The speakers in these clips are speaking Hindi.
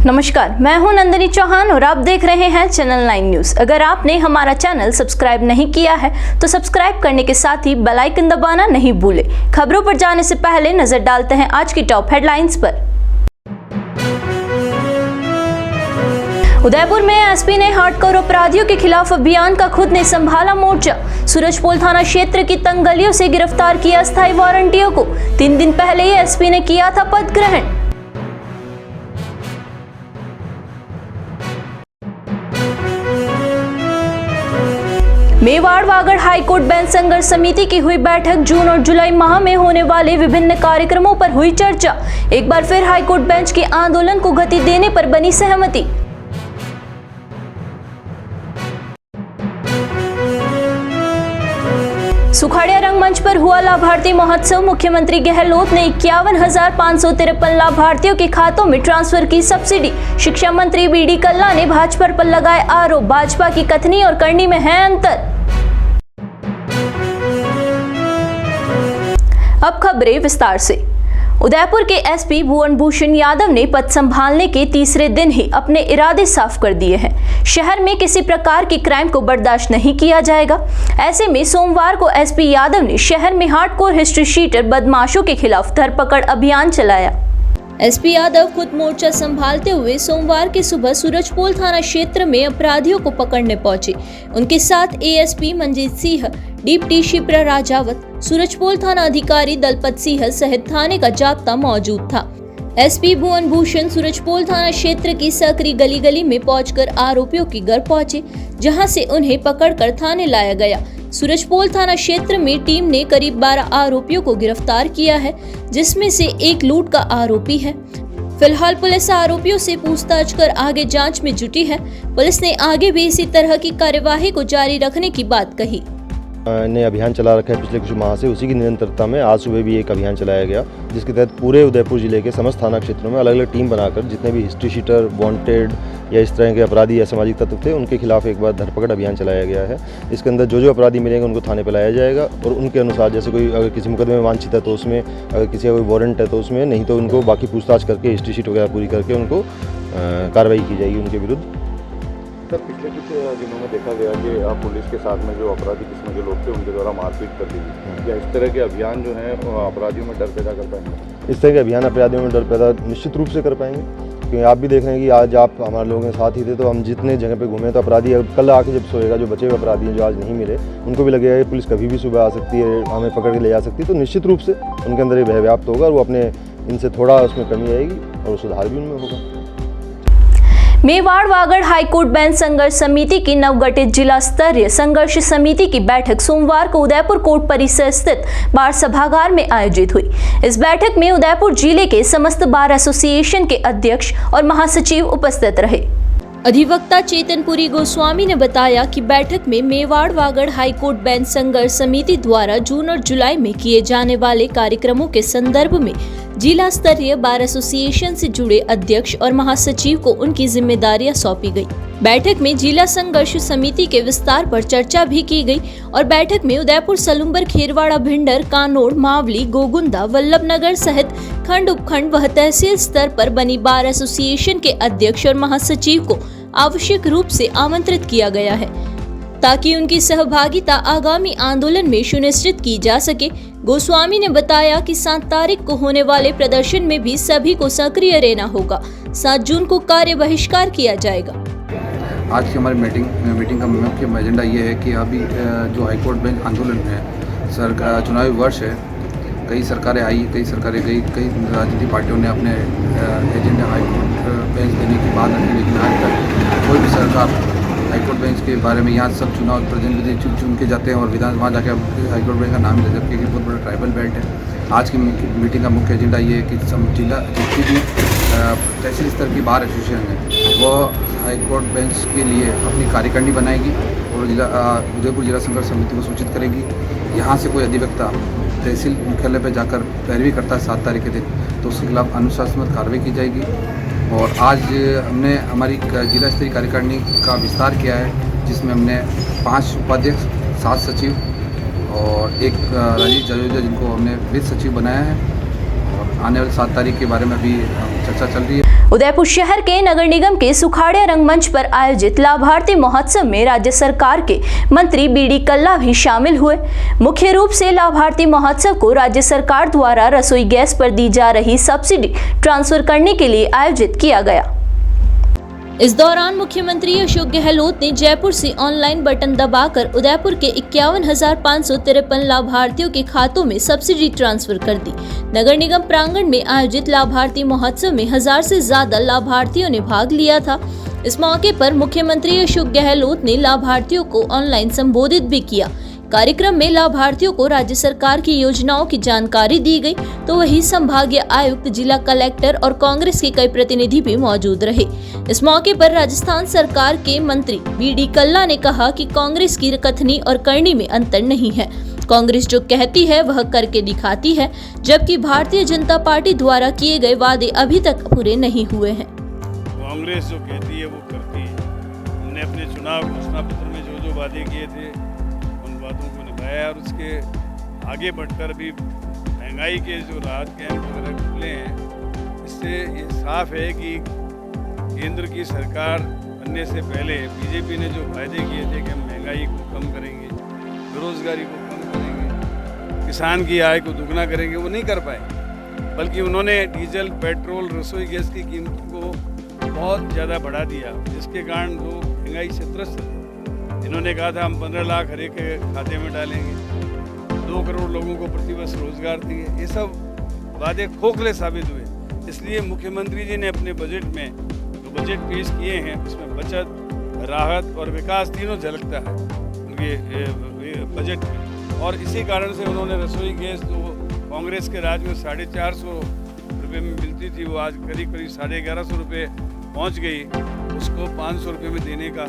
नमस्कार, मैं हूं नंदिनी चौहान और आप देख रहे हैं चैनल 9 न्यूज। अगर आपने हमारा चैनल सब्सक्राइब नहीं किया है तो सब्सक्राइब करने के साथ ही बेल आइकन दबाना नहीं भूलें। खबरों पर जाने से पहले नजर डालते हैं आज की टॉप हेडलाइंस पर। उदयपुर में एसपी ने हार्डकोर अपराधियों के खिलाफ अभियान का खुद ने संभाला मोर्चा। सूरजपोल थाना क्षेत्र की तंग गलियों से गिरफ्तार किया अस्थायी वारंटियों को। 3 दिन पहले ही एसपी ने किया था पद ग्रहण। मेवाड़ वागड़ हाईकोर्ट बेंच संघर्ष समिति की हुई बैठक। जून और जुलाई माह में होने वाले विभिन्न कार्यक्रमों पर हुई चर्चा। एक बार फिर हाईकोर्ट बेंच के आंदोलन को गति देने पर बनी सहमति। सुखाड़िया रंगमंच पर हुआ लाभार्थी महोत्सव। मुख्यमंत्री गहलोत ने 51,553 लाभार्थियों के खातों में ट्रांसफर की सब्सिडी। शिक्षा मंत्री बीडी कल्ला ने भाजपा पर लगाए आरोप। भाजपा की कथनी और करनी में है अंतर। अब खबरें विस्तार से। उदयपुर के एसपी भुवन भूषण यादव ने पद संभालने के तीसरे दिन ही अपने इरादे साफ कर दिए हैं। शहर में किसी प्रकार की क्राइम को बर्दाश्त नहीं किया जाएगा। ऐसे में सोमवार को एसपी यादव ने शहर में हार्डकोर हिस्ट्री शीटर बदमाशों के खिलाफ धरपकड़ अभियान चलाया। एसपी यादव खुद मोर्चा संभालते हुए सोमवार की सुबह सूरजपोल थाना क्षेत्र में अपराधियों को पकड़ने पहुंचे। उनके साथ एएसपी मंजीत सिंह, डिप्टी शिप्रा राजावत, सूरजपोल थाना अधिकारी दलपत सिंह सहित थाने का जाब्ता मौजूद था। एसपी भुवन भूषण सूरजपोल थाना क्षेत्र की सकरी गली गली में पहुंचकर आरोपियों के घर पहुंचे, जहां से उन्हें पकड़कर थाने लाया गया। सूरजपोल थाना क्षेत्र में टीम ने करीब 12 आरोपियों को गिरफ्तार किया है, जिसमें से एक लूट का आरोपी है। फिलहाल पुलिस आरोपियों से पूछताछ कर आगे जांच में जुटी है। पुलिस ने आगे भी इसी तरह की कार्यवाही को जारी रखने की बात कही। ने अभियान चला रखा है पिछले कुछ माह से। उसी की निरंतरता में आज सुबह भी एक अभियान चलाया गया, जिसके तहत पूरे उदयपुर जिले के समस्त थाना क्षेत्रों में अलग अलग टीम बनाकर जितने भी हिस्ट्री शीटर, वांटेड या इस तरह के अपराधी या सामाजिक तत्व थे, उनके खिलाफ एक बार धरपकड़ अभियान चलाया गया है। इसके अंदर जो अपराधी मिलेंगे उनको थाने पर लाया जाएगा और उनके अनुसार, जैसे कोई अगर किसी मुकदमे में वांछित है तो उसमें, अगर किसी का कोई वारंट है तो उसमें, नहीं तो उनको बाकी पूछताछ करके हिस्ट्री शीट वगैरह पूरी करके उनको कार्रवाई की जाएगी उनके विरुद्ध। सर, पिछले कुछ दिनों में देखा गया कि आप पुलिस के साथ में जो अपराधी किस्म के लोग थे उनके द्वारा मारपीट कर दी गई। या इस तरह के अभियान जो है अपराधियों में डर पैदा कर पाएंगे? इस तरह के अभियान अपराधियों में डर पैदा निश्चित रूप से कर पाएंगे, क्योंकि आप भी देख रहे हैं कि आज आप हमारे लोगों के साथ ही थे, तो हम जितने जगह पे घूमे तो अपराधी कल आके जब सोएगा, जो बचे हुए अपराधी हैं जो आज नहीं मिले, उनको भी लगेगा कि पुलिस कभी भी सुबह आ सकती है, हमें पकड़ के ले जा सकती है। तो निश्चित रूप से उनके अंदर ये भय व्याप्त होगा और वो अपने इनसे थोड़ा उसमें कमी आएगी और सुधार भी उनमें होगा। मेवाड़ वागड़ हाईकोर्ट बेंच संघर्ष समिति की नवगठित जिला स्तरीय संघर्ष समिति की बैठक सोमवार को उदयपुर कोर्ट परिसर स्थित बार सभागार में आयोजित हुई। इस बैठक में उदयपुर जिले के समस्त बार एसोसिएशन के अध्यक्ष और महासचिव उपस्थित रहे। अधिवक्ता चेतनपुरी गोस्वामी ने बताया कि बैठक में मेवाड़ वागड़ हाईकोर्ट बेंच संघर्ष समिति द्वारा जून और जुलाई में किए जाने वाले कार्यक्रमों के संदर्भ में जिला स्तरीय बार एसोसिएशन से जुड़े अध्यक्ष और महासचिव को उनकी जिम्मेदारियां सौंपी गई। बैठक में जिला संघर्ष समिति के विस्तार पर चर्चा भी की गई और बैठक में उदयपुर, सलूम्बर, खेरवाड़ा, भिंडर, कानोड़, मावली, गोगुंदा, वल्लभनगर सहित खंड, उपखंड व तहसील स्तर पर बनी बार एसोसिएशन के अध्यक्ष और महासचिव को आवश्यक रूप से आमंत्रित किया गया है, ताकि उनकी सहभागिता आगामी आंदोलन में सुनिश्चित की जा सके। गोस्वामी ने बताया कि 7 तारीख को होने वाले प्रदर्शन में भी सभी को सक्रिय रहना होगा। 7 जून को कार्य बहिष्कार किया जाएगा। आज की हमारी मीटिंग का मुख्य एजेंडा ये है कि अभी जो हाईकोर्ट बेंच आंदोलन है, चुनावी वर्ष है, कई सरकारें आई, कई सरकारें गई, कई राजनीतिक पार्टियों ने अपने एजेंडा हाईकोर्ट बेंच देने की बात रखी, लेकिन आज तक कोई भी सरकार हाईकोर्ट बेंच के बारे में, यहाँ सब चुनाव प्रतिनिधि चुन के जाते हैं और विधान वहाँ जाके हाईकोर्ट बेंच का नाम ले, जबकि बहुत बड़ा ट्राइबल बेल्ट है। आज की मीटिंग का मुख्य एजेंडा ये है कि जिला जितनी भी तहसील स्तर की बार एसोसिएशन है वो हाईकोर्ट बेंच के लिए अपनी कार्यकारिणी बनाएगी और उदयपुर जिला संघर्ष समिति को सूचित करेगी। यहाँ से कोई अधिवक्ता तहसील मुख्यालय पर जाकर पैरवी करता है 7 तारीख के दिन, तो उसके खिलाफ अनुशासनात्मक कार्रवाई की जाएगी। और आज हमने हमारी जिला स्तरीय कार्यकारिणी का विस्तार किया है, जिसमें हमने 5 उपाध्यक्ष, 7 सचिव और एक राजीव जजोजा जिनको हमने वित्त सचिव बनाया है। और आने वाली 7 तारीख के बारे में अभी चर्चा चल रही है। उदयपुर शहर के नगर निगम के सुखाड़िया रंगमंच पर आयोजित लाभार्थी महोत्सव में राज्य सरकार के मंत्री बीडी कल्ला भी शामिल हुए। मुख्य रूप से लाभार्थी महोत्सव को राज्य सरकार द्वारा रसोई गैस पर दी जा रही सब्सिडी ट्रांसफर करने के लिए आयोजित किया गया। इस दौरान मुख्यमंत्री अशोक गहलोत ने जयपुर से ऑनलाइन बटन दबाकर उदयपुर के 51,553 लाभार्थियों के खातों में सब्सिडी ट्रांसफर कर दी। नगर निगम प्रांगण में आयोजित लाभार्थी महोत्सव में 1000 से ज्यादा लाभार्थियों ने भाग लिया था। इस मौके पर मुख्यमंत्री अशोक गहलोत ने लाभार्थियों को ऑनलाइन संबोधित भी किया। कार्यक्रम में लाभार्थियों को राज्य सरकार की योजनाओं की जानकारी दी गई, तो वहीं संभागीय आयुक्त, जिला कलेक्टर और कांग्रेस के कई प्रतिनिधि भी मौजूद रहे। इस मौके पर राजस्थान सरकार के मंत्री बीडी कल्ला ने कहा कि कांग्रेस की कथनी और करनी में अंतर नहीं है। कांग्रेस जो कहती है वह करके दिखाती है, जबकि भारतीय जनता पार्टी द्वारा किए गए वादे अभी तक पूरे नहीं हुए हैं। कांग्रेस जो कहती है वो करती है। हमने अपने चुनाव घोषणा पत्र में जो वादे किए थे उन वादों को निभाया और उसके आगे बढ़कर भी महंगाई के जो राहत कैंप वगैरह खुले हैं, इससे ये साफ है कि केंद्र की सरकार बनने से पहले बीजेपी ने जो वायदे किए थे कि हम महंगाई को कम करेंगे, बेरोजगारी को कम करेंगे, किसान की आय को दुगना करेंगे, वो नहीं कर पाए। बल्कि उन्होंने डीजल, पेट्रोल, रसोई गैस की कीमत को बहुत ज़्यादा बढ़ा दिया, जिसके कारण लोग महंगाई से त्रस्त थे। इन्होंने कहा था हम 15 लाख हर एक के खाते में डालेंगे, 2 करोड़ लोगों को प्रतिवर्ष रोजगार देंगे। ये सब वादे खोखले साबित हुए। इसलिए मुख्यमंत्री जी ने अपने बजट में जो बजट पेश किए हैं उसमें बचत, राहत और विकास तीनों झलकता है उनके बजट में। और इसी कारण से उन्होंने रसोई गैस जो कांग्रेस के राज में 450 रुपये में मिलती थी, वो आज करीब 1150 रुपये पहुँच गई, उसको 500 रुपये में देने का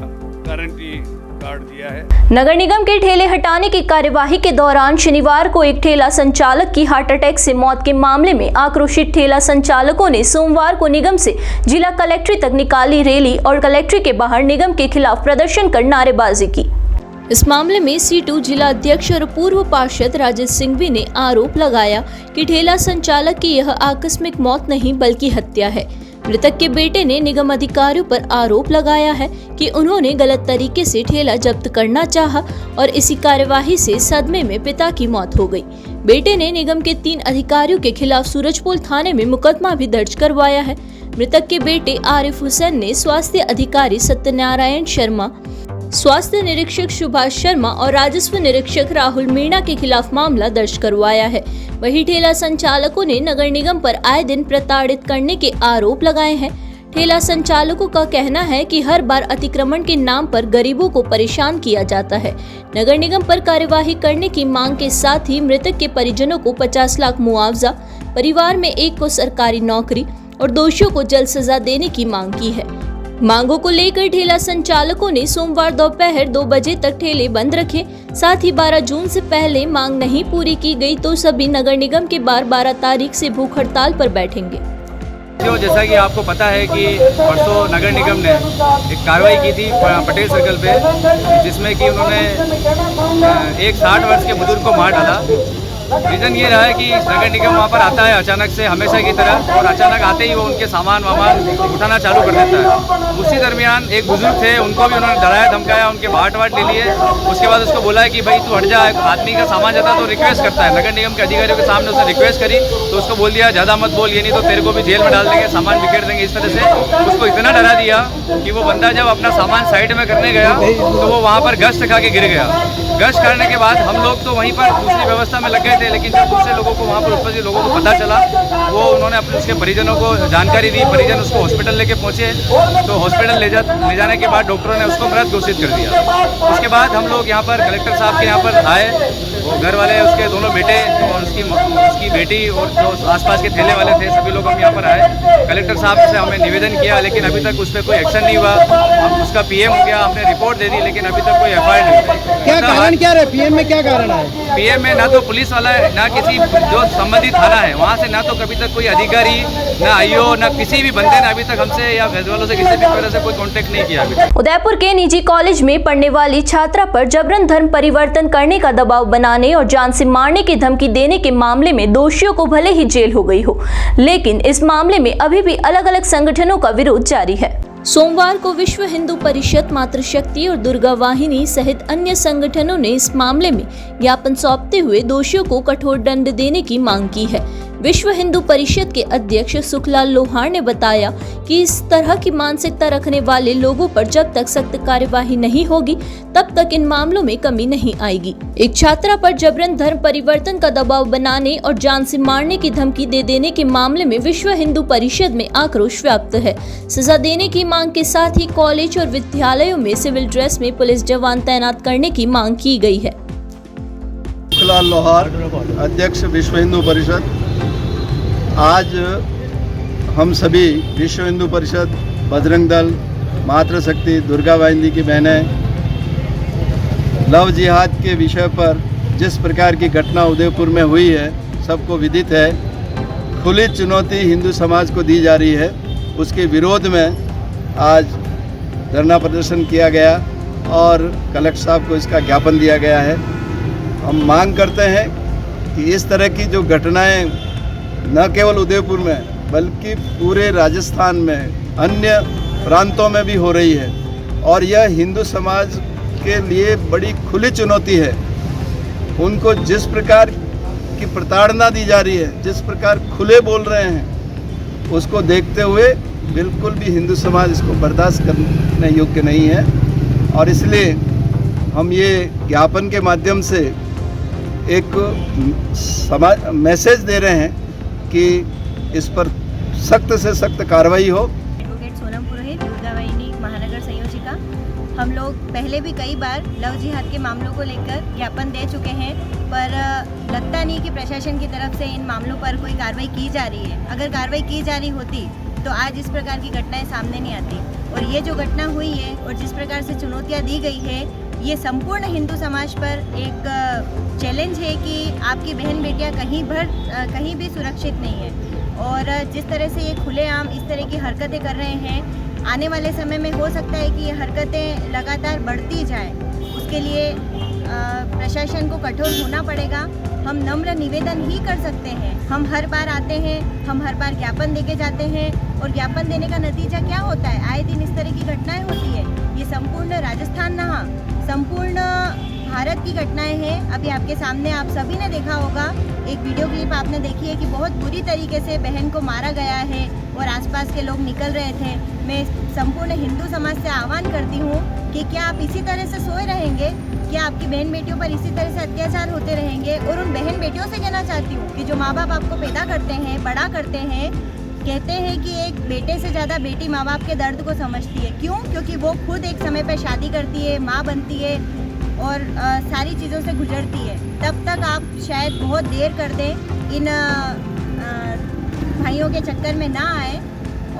गारंटी कार्ड दिया है। नगर निगम के ठेले हटाने की कार्यवाही के दौरान शनिवार को एक ठेला संचालक की हार्ट अटैक से मौत के मामले में आक्रोशित ठेला संचालकों ने सोमवार को निगम से जिला कलेक्ट्री तक निकाली रैली और कलेक्ट्री के बाहर निगम के खिलाफ प्रदर्शन कर नारेबाजी की। इस मामले में C2 जिला अध्यक्ष और पूर्व पार्षद राजेश सिंघवी ने आरोप लगाया कि ठेला संचालक की यह आकस्मिक मौत नहीं बल्कि हत्या है। मृतक के बेटे ने निगम अधिकारियों पर आरोप लगाया है कि उन्होंने गलत तरीके से ठेला जब्त करना चाहा और इसी कार्यवाही से सदमे में पिता की मौत हो गई। बेटे ने निगम के 3 अधिकारियों के खिलाफ सूरजपोल थाने में मुकदमा भी दर्ज करवाया है। मृतक के बेटे आरिफ हुसैन ने स्वास्थ्य अधिकारी सत्यनारायण शर्मा, स्वास्थ्य निरीक्षक सुभाष शर्मा और राजस्व निरीक्षक राहुल मीणा के खिलाफ मामला दर्ज करवाया है। वहीं ठेला संचालकों ने नगर निगम पर आए दिन प्रताड़ित करने के आरोप लगाए हैं। ठेला संचालकों का कहना है कि हर बार अतिक्रमण के नाम पर गरीबों को परेशान किया जाता है। नगर निगम पर कार्यवाही करने की मांग के साथ ही मृतक के परिजनों को 50 लाख मुआवजा, परिवार में एक को सरकारी नौकरी और दोषियों को जल्द सजा देने की मांग की है। मांगों को लेकर ठेला संचालकों ने सोमवार दोपहर 2 बजे तक ठेले बंद रखे। साथ ही 12 जून से पहले मांग नहीं पूरी की गई तो सभी नगर निगम के बाहर 12 तारीख से भूख हड़ताल पर बैठेंगे। जैसा कि आपको पता है कि परसों नगर निगम ने एक कार्रवाई की थी पटेल सर्कल पे, जिसमें कि उन्होंने एक 60 वर्ष के बुजुर्ग को मार डाला। रीज़न ये रहा है कि नगर निगम वहाँ पर आता है अचानक से, हमेशा की तरह, और अचानक आते ही वो उनके सामान उठाना चालू कर देता है। उसी दरमियान एक बुजुर्ग थे, उनको भी उन्होंने डराया धमकाया, उनके बाट ले लिए। उसके बाद उसको बोला है कि भाई तू हट जा। आदमी का सामान जाता है तो रिक्वेस्ट करता है, नगर निगम के अधिकारियों के सामने उसने रिक्वेस्ट करी तो उसको बोल दिया ज़्यादा मत बोल, ये नहीं तो तेरे को भी जेल में डाल देंगे, सामान बिखेर देंगे। इस तरह से उसको इतना डरा दिया कि वो बंदा जब अपना सामान साइड में करने गया तो वो वहाँ पर गश्त खा के गिर गया। गश्त करने के बाद हम लोग तो वहीं पर दूसरी व्यवस्था में लग गए थे, लेकिन जब दूसरे लोगों को वहाँ पर उपस्थित लोगों को पता चला, वो उन्होंने अपने उसके परिजनों को जानकारी दी। परिजन उसको हॉस्पिटल लेके पहुँचे तो हॉस्पिटल ले जाने के बाद डॉक्टरों ने उसको मृत घोषित कर दिया। उसके बाद हम लोग यहाँ पर कलेक्टर साहब के यहाँ पर आए, वो घर वाले, उसके दोनों बेटे और उसकी बेटी और जो आसपास के ठेले वाले थे, सभी लोग हम यहाँ पर आए। कलेक्टर साहब से हमें निवेदन किया, लेकिन अभी तक उस पर कोई एक्शन नहीं हुआ। हम उसका PM हो गया, हमने रिपोर्ट दे दी, लेकिन अभी तक कोई FIR नहीं हुई। क्या कारण क्या रहा? PM में क्या कारण है? PM में ना तो पुलिस वाला वाला ना किसी जो संबंधित थाना है वहाँ से ना तो कभी तक कोई अधिकारी, ना आईओ, ना किसी भी बंदे ने अभी तक हमसे या घर वालों से किसी भी तरह से कोई कांटेक्ट नहीं किया अभी तक। उदयपुर के निजी कॉलेज में पढ़ने वाली छात्रा पर जबरन धर्म परिवर्तन करने का दबाव बनाने और जान से मारने की धमकी देने के मामले में दोषियों को भले ही जेल हो गई हो, लेकिन इस मामले में अभी भी अलग अलग संगठनों का विरोध जारी है। सोमवार को विश्व हिंदू परिषद, मातृशक्ति और दुर्गा वाहिनी सहित अन्य संगठनों ने इस मामले में ज्ञापन सौंपते हुए दोषियों को कठोर दंड देने की मांग की है। विश्व हिंदू परिषद के अध्यक्ष सुखलाल लोहार ने बताया कि इस तरह की मानसिकता रखने वाले लोगों पर जब तक सख्त कार्यवाही नहीं होगी तब तक इन मामलों में कमी नहीं आएगी। एक छात्रा पर जबरन धर्म परिवर्तन का दबाव बनाने और जान से मारने की धमकी दे देने के मामले में विश्व हिंदू परिषद में आक्रोश व्याप्त है। सजा देने की मांग के साथ ही कॉलेज और विद्यालयों में सिविल ड्रेस में पुलिस जवान तैनात करने की मांग की गई है। सुखलाल लोहार, अध्यक्ष विश्व हिंदू परिषद। आज हम सभी विश्व हिंदू परिषद, बजरंग दल, मातृशक्ति, दुर्गा वाहिनी की बहनें लव जिहाद के विषय पर जिस प्रकार की घटना उदयपुर में हुई है सबको विदित है। खुली चुनौती हिंदू समाज को दी जा रही है, उसके विरोध में आज धरना प्रदर्शन किया गया और कलेक्टर साहब को इसका ज्ञापन दिया गया है। हम मांग करते हैं कि इस तरह की जो घटनाएं न केवल उदयपुर में बल्कि पूरे राजस्थान में, अन्य प्रांतों में भी हो रही है और यह हिंदू समाज के लिए बड़ी खुली चुनौती है। उनको जिस प्रकार की प्रताड़ना दी जा रही है, जिस प्रकार खुले बोल रहे हैं, उसको देखते हुए बिल्कुल भी हिंदू समाज इसको बर्दाश्त करने योग्य नहीं है और इसलिए हम ये ज्ञापन के माध्यम से एक मैसेज दे रहे हैं कि इस पर सख्त से सख्त कार्रवाई हो। एडवोकेट सोनम पुरोहित, दुर्गा वाहिनी महानगर संयोजिका। हम लोग पहले भी कई बार लव जिहाद के मामलों को लेकर ज्ञापन दे चुके हैं, पर लगता नहीं कि प्रशासन की तरफ से इन मामलों पर कोई कार्रवाई की जा रही है। अगर कार्रवाई की जा रही होती तो आज इस प्रकार की घटनाएं सामने नहीं आती। और ये जो घटना हुई है और जिस प्रकार से चुनौतियाँ दी गई है, ये संपूर्ण हिंदू समाज पर एक चैलेंज है कि आपकी बहन बेटियां कहीं भी सुरक्षित नहीं है। और जिस तरह से ये खुलेआम इस तरह की हरकतें कर रहे हैं, आने वाले समय में हो सकता है कि ये हरकतें लगातार बढ़ती जाएं। उसके लिए प्रशासन को कठोर होना पड़ेगा। हम नम्र निवेदन ही कर सकते हैं। हम हर बार आते हैं, हम हर बार ज्ञापन देके जाते हैं और ज्ञापन देने का नतीजा क्या होता है? आए दिन इस तरह की घटनाएं होती है। ये संपूर्ण राजस्थान नहा, संपूर्ण भारत की घटनाएं हैं। अभी आपके सामने आप सभी ने देखा होगा, एक वीडियो क्लिप आपने देखी है कि बहुत बुरी तरीके से बहन को मारा गया है और आसपास के लोग निकल रहे थे। मैं संपूर्ण हिंदू समाज से आह्वान करती हूँ कि क्या आप इसी तरह से सोए रहेंगे? क्या आपकी बहन बेटियों पर इसी तरह से अत्याचार होते रहेंगे? और उन बहन बेटियों से कहना चाहती हूँ कि जो माँ बाप आपको पैदा करते हैं, बड़ा करते हैं, कहते हैं कि एक बेटे से ज़्यादा बेटी माँ बाप के दर्द को समझती है। क्यों? क्योंकि वो खुद एक समय पर शादी करती है, माँ बनती है और सारी चीज़ों से गुजरती है। तब तक आप शायद बहुत देर कर दें, इन भाइयों के चक्कर में ना आए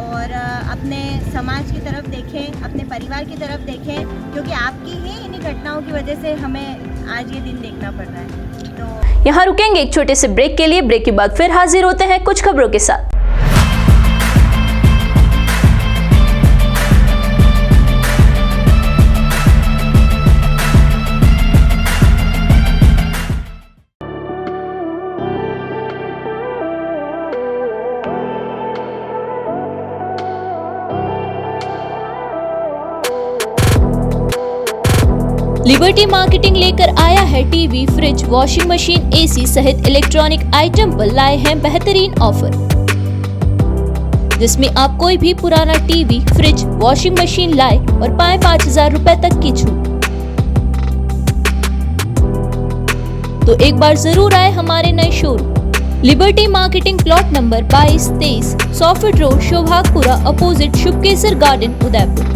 और अपने समाज की तरफ देखें, अपने परिवार की तरफ देखें, क्योंकि आपकी ही इन घटनाओं की वजह से हमें आज ये दिन देखना पड़ रहा है। तो यहाँ रुकेंगे एक छोटे से ब्रेक के लिए। ब्रेक के बाद फिर हाजिर होते हैं कुछ खबरों के साथ। लिबर्टी मार्केटिंग लेकर आया है TV, fridge, washing machine, AC सहित इलेक्ट्रॉनिक आइटम पर लाए हैं बेहतरीन ऑफर, जिसमें आप कोई भी पुराना टीवी, फ्रिज, वॉशिंग मशीन लाए और पाएं 5000 रुपए तक की छूट। तो एक बार जरूर आए हमारे नए showroom Liberty marketing, plot number 22-23, सॉफिट road, Shobhagpura, opposite Shubhkesar garden, Udaipur.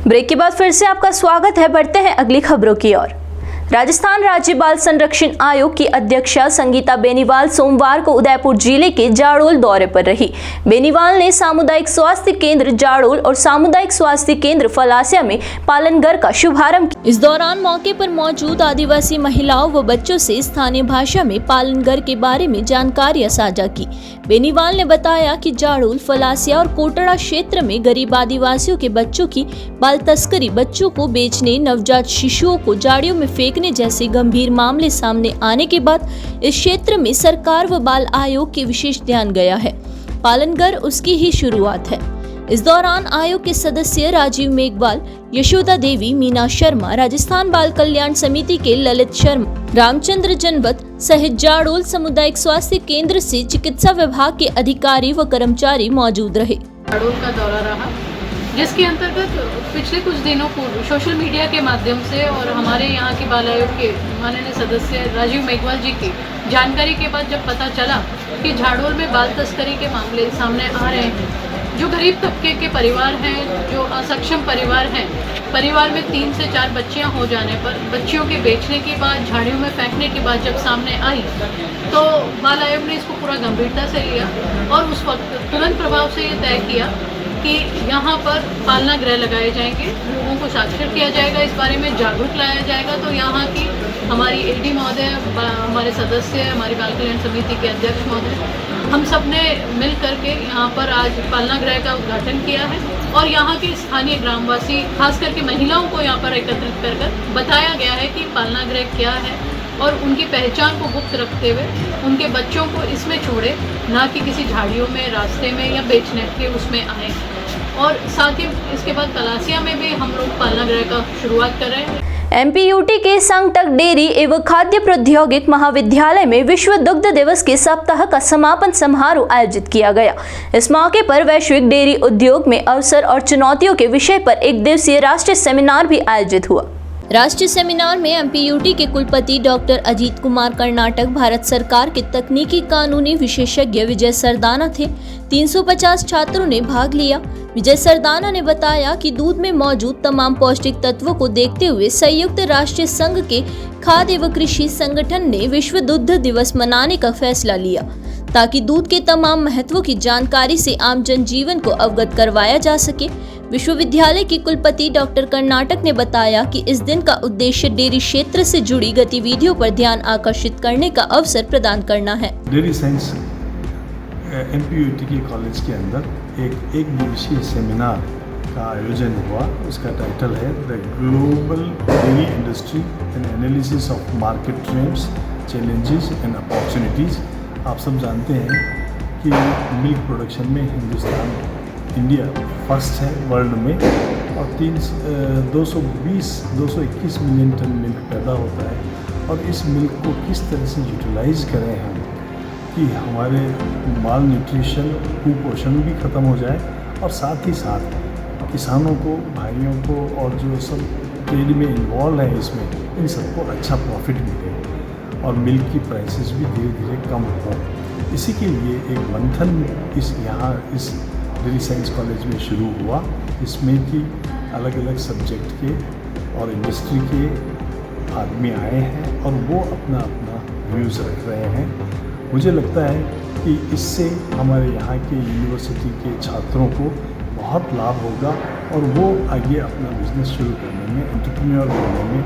Break के बाद फिर से आपका स्वागत है। बढ़ते हैं अगली खबरों की ओर। राजस्थान राज्य बाल संरक्षण आयोग की अध्यक्षा संगीता बेनीवाल सोमवार को उदयपुर जिले के जाड़ोल दौरे पर रही। बेनीवाल ने सामुदायिक स्वास्थ्य केंद्र जाड़ोल और सामुदायिक स्वास्थ्य केंद्र फलासिया में पालनघर का शुभारंभ किया। इस दौरान मौके पर मौजूद आदिवासी महिलाओं व बच्चों से स्थानीय भाषा में पालनघर के बारे में जानकारियां साझा की। बेनीवाल ने बताया कि जाड़ोल, फलासिया और कोटड़ा क्षेत्र में गरीब आदिवासियों के बच्चों की बाल तस्करी, बच्चों को बेचने, नवजात शिशुओं को झाड़ियों में फेंकने जैसे गंभीर मामले सामने आने के बाद इस क्षेत्र में सरकार व बाल आयोग के विशेष ध्यान गया है। पालनघर उसकी ही शुरुआत है। इस दौरान आयोग के सदस्य राजीव मेघवाल, यशोदा देवी, मीना शर्मा, राजस्थान बाल कल्याण समिति के ललित शर्मा, रामचंद्र जनवत सहित जाड़ोल सामुदायिक स्वास्थ्य केंद्र से चिकित्सा विभाग के अधिकारी व कर्मचारी मौजूद रहे। जाड़ोल का दौरा रहा, जिसके अंतर्गत पिछले कुछ दिनों पूर्व सोशल मीडिया के माध्यम से और हमारे यहाँ के बाल आयोग के माननीय सदस्य राजीव मेघवाल जी की जानकारी के बाद जब पता चला कि झाड़ोल में बाल तस्करी के मामले सामने आ रहे हैं, जो गरीब तबके के परिवार हैं, जो असक्षम परिवार हैं, परिवार में 3 से 4 बच्चियां हो जाने पर बच्चियों के बेचने के बाद, झाड़ियों में फेंकने के बाद जब सामने आई तो बाल आयोग ने इसको पूरा गंभीरता से लिया और उस वक्त तुरंत प्रभाव से ये तय किया कि यहाँ पर पालना गृह लगाए जाएंगे, लोगों को साक्षर किया जाएगा, इस बारे में जागरूक लाया जाएगा। तो यहाँ की हमारी एडी महोदय, हमारे सदस्य, हमारी बाल कल्याण समिति के अध्यक्ष महोदय, हम सब ने मिल करके यहाँ पर आज पालना गृह का उद्घाटन किया है और यहाँ के स्थानीय ग्रामवासी, खास करके महिलाओं को यहाँ पर एकत्रित कर बताया गया है कि पालना गृह क्या है और उनकी पहचान को गुप्त रखते हुए उनके बच्चों को इसमें छोड़े, ना कि किसी झाड़ियों में, रास्ते में या बेचने के उसमें आए। और साथ ही इसके बाद फलासिया में भी हम लोग पालना गृह का शुरुआत कर रहे हैं। एमपीयूटी के संगटक डेयरी एवं खाद्य प्रौद्योगिक महाविद्यालय में विश्व दुग्ध दिवस के सप्ताह का समापन समारोह आयोजित किया गया। इस मौके पर वैश्विक डेयरी उद्योग में अवसर और चुनौतियों के विषय पर एक दिवसीय राष्ट्रीय सेमिनार भी आयोजित हुआ। राष्ट्रीय सेमिनार में एमपीयूटी के कुलपति डॉक्टर अजीत कुमार कर्नाटक, भारत सरकार के तकनीकी कानूनी विशेषज्ञ विजय सरदाना थे। 350 छात्रों ने भाग लिया। विजय सरदाना ने बताया कि दूध में मौजूद तमाम पौष्टिक तत्वों को देखते हुए संयुक्त राष्ट्र संघ के खाद्य एवं कृषि संगठन ने विश्व दुग्ध दिवस मनाने का फैसला लिया ताकि दूध के तमाम महत्वों की जानकारी से आम जनजीवन को अवगत करवाया जा सके। विश्वविद्यालय के कुलपति डॉक्टर कर्नाटक ने बताया कि इस दिन का उद्देश्य डेयरी क्षेत्र से जुड़ी गतिविधियों पर ध्यान आकर्षित करने का अवसर प्रदान करना है। डेयरी साइंस एमपीयूटी के कॉलेज के अंदर एक दिवसीय सेमिनार का आयोजन हुआ। उसका टाइटल है the global dairy industry and analysis of market trends, challenges and opportunities. आप सब जानते हैं कि मिल्क प्रोडक्शन में इंडिया फर्स्ट है वर्ल्ड में और 221 मिलियन टन मिल्क पैदा होता है और इस मिल्क को किस तरह से यूटिलाइज करें हम कि हमारे माल न्यूट्रिशन, कुपोषण भी ख़त्म हो जाए और साथ ही साथ किसानों को, भाइयों को और जो सब ट्रेड में इन्वॉल्व है इसमें, इन सबको अच्छा प्रॉफिट मिले और मिल्क की प्राइसेस भी धीरे धीरे कम हो। इसी के लिए एक मंथन इस डेयरी साइंस कॉलेज में शुरू हुआ। इसमें कि अलग अलग सब्जेक्ट के और इंडस्ट्री के आदमी आए हैं और वो अपना व्यूज़ रख रहे हैं। मुझे लगता है कि इससे हमारे यहाँ के यूनिवर्सिटी के छात्रों को बहुत लाभ होगा और वो आगे अपना बिजनेस शुरू करने में, एंटरप्रेन्योर बनने में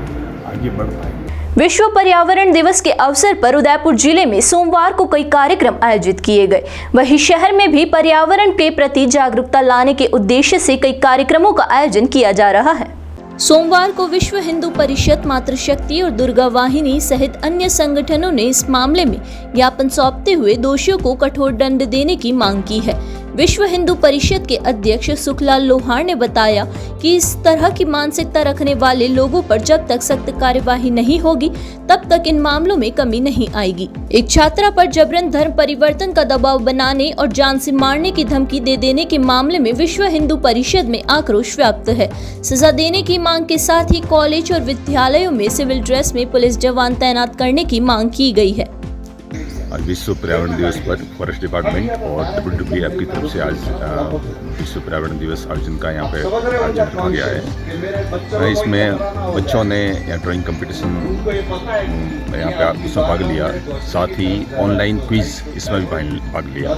आगे बढ़ पाएंगे। विश्व पर्यावरण दिवस के अवसर पर उदयपुर जिले में सोमवार को कई कार्यक्रम आयोजित किए गए। वहीं शहर में भी पर्यावरण के प्रति जागरूकता लाने के उद्देश्य से कई कार्यक्रमों का आयोजन किया जा रहा है। सोमवार को विश्व हिंदू परिषद, मातृशक्ति और दुर्गा वाहिनी सहित अन्य संगठनों ने इस मामले में ज्ञापन सौंपते हुए दोषियों को कठोर दंड देने की मांग की है। विश्व हिंदू परिषद के अध्यक्ष सुखलाल लोहार ने बताया कि इस तरह की मानसिकता रखने वाले लोगों पर जब तक सख्त कार्यवाही नहीं होगी तब तक इन मामलों में कमी नहीं आएगी। एक छात्रा पर जबरन धर्म परिवर्तन का दबाव बनाने और जान से मारने की धमकी दे देने के मामले में विश्व हिंदू परिषद में आक्रोश व्याप्त है। सजा देने की मांग के साथ ही कॉलेज और विद्यालयों में सिविल ड्रेस में पुलिस जवान तैनात करने की मांग की गई है। आज विश्व पर्यावरण दिवस पर फॉरेस्ट डिपार्टमेंट और WWF की तरफ से आज विश्व पर्यावरण दिवस आयोजन का यहाँ पे आयोजन रखा गया है। इसमें बच्चों ने यहाँ ड्राइंग कंपटीशन यहाँ पे उसमें भाग लिया, साथ ही ऑनलाइन क्विज इसमें भी भाग लिया।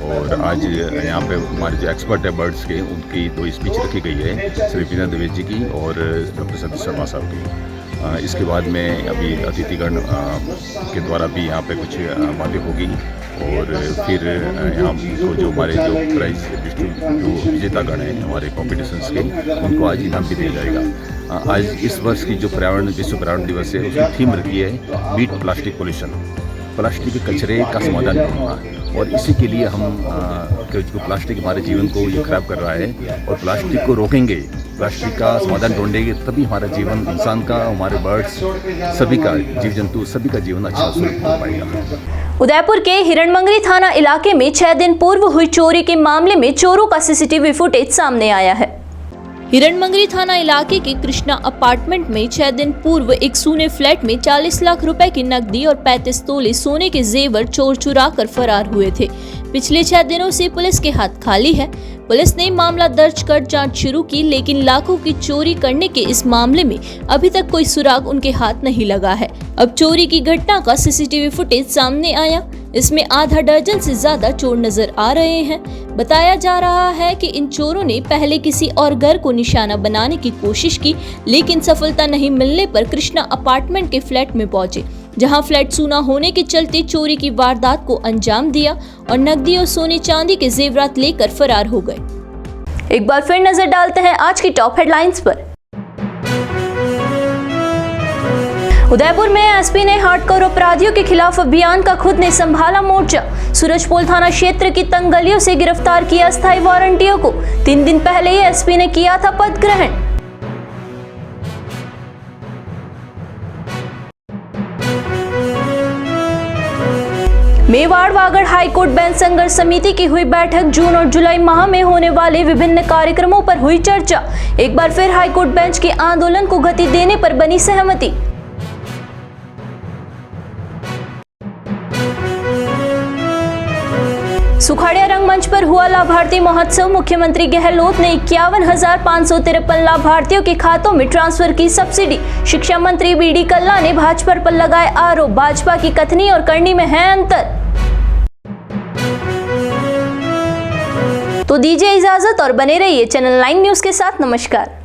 और आज यहाँ पे हमारे जो एक्सपर्ट है बर्ड्स के, उनकी 2 स्पीच रखी गई है, श्री विनय द्विवेदी जी की और डॉक्टर सतीश शर्मा साहब की। इसके बाद में अभी अतिथिगण के द्वारा भी यहाँ पे कुछ बातें होगी और फिर यहाँ को जो हमारे जो प्राइज जो विजेतागण हैं हमारे कॉम्पिटिशन्स के, उनको आज इनाम भी दिया जाएगा। आज इस वर्ष की जो विश्व पर्यावरण दिवस है, उसकी थीम रखी है बीट प्लास्टिक पोल्यूशन, प्लास्टिक के कचरे का समाधान ढूंढना। और इसी के लिए हम जो प्लास्टिक हमारे जीवन को ये खराब कर रहा है, और प्लास्टिक को रोकेंगे, प्लास्टिक का समाधान ढूंढेंगे, तभी हमारा जीवन, इंसान का, हमारे बर्ड्स, सभी का, जीव जंतु सभी का जीवन अच्छा सुरक्षित हो पाएगा। उदयपुर के हिरणमंगरी थाना इलाके में 6 दिन पूर्व हुई चोरी के मामले में चोरों का सीसीटीवी फुटेज सामने आया है। हिरणमंगरी थाना इलाके के कृष्णा अपार्टमेंट में 6 दिन पूर्व एक सूने फ्लैट में 40 लाख रुपए की नकदी और 35 तोले सोने के जेवर चोर चुरा कर फरार हुए थे। पिछले 6 दिनों से पुलिस के हाथ खाली है। पुलिस ने मामला दर्ज कर जांच शुरू की, लेकिन लाखों की चोरी करने के इस मामले में अभी तक कोई सुराग उनके हाथ नहीं लगा है। अब चोरी की घटना का सीसीटीवी फुटेज सामने आया। इसमें आधा दर्जन से ज्यादा चोर नजर आ रहे हैं। बताया जा रहा है कि इन चोरों ने पहले किसी और घर को निशाना बनाने की कोशिश की, लेकिन सफलता नहीं मिलने पर कृष्णा अपार्टमेंट के फ्लैट में पहुंचे, जहां फ्लैट सूना होने के चलते चोरी की वारदात को अंजाम दिया और नकदी और सोने चांदी के जेवरात लेकर फरार हो गए। एक बार फिर नजर डालते हैं आज की टॉप हेडलाइंस पर। उदयपुर में एसपी ने हार्डकोर अपराधियों के खिलाफ अभियान का खुद ने संभाला मोर्चा। सूरजपोल थाना क्षेत्र की तंग गलियों से गिरफ्तार किया अस्थायी वारंटियों को। 3 दिन पहले ही एसपी ने किया था पद ग्रहण। मेवाड़ वागड़ हाईकोर्ट बेंच संघर्ष समिति की हुई बैठक। जून और जुलाई माह में होने वाले विभिन्न कार्यक्रमों पर हुई चर्चा। एक बार फिर हाईकोर्ट बेंच के आंदोलन को गति देने पर बनी सहमति। सुखाड़िया रंगमंच पर हुआ लाभार्थी महोत्सव। मुख्यमंत्री गहलोत ने 51,553 लाभार्थियों के खातों में ट्रांसफर की सब्सिडी। शिक्षा मंत्री BD कल्ला ने भाजपा पर लगाए आरोप। भाजपा की कथनी और करनी में है अंतर। तो दीजिए इजाजत और बने रहिए चैनल 9 न्यूज के साथ। नमस्कार।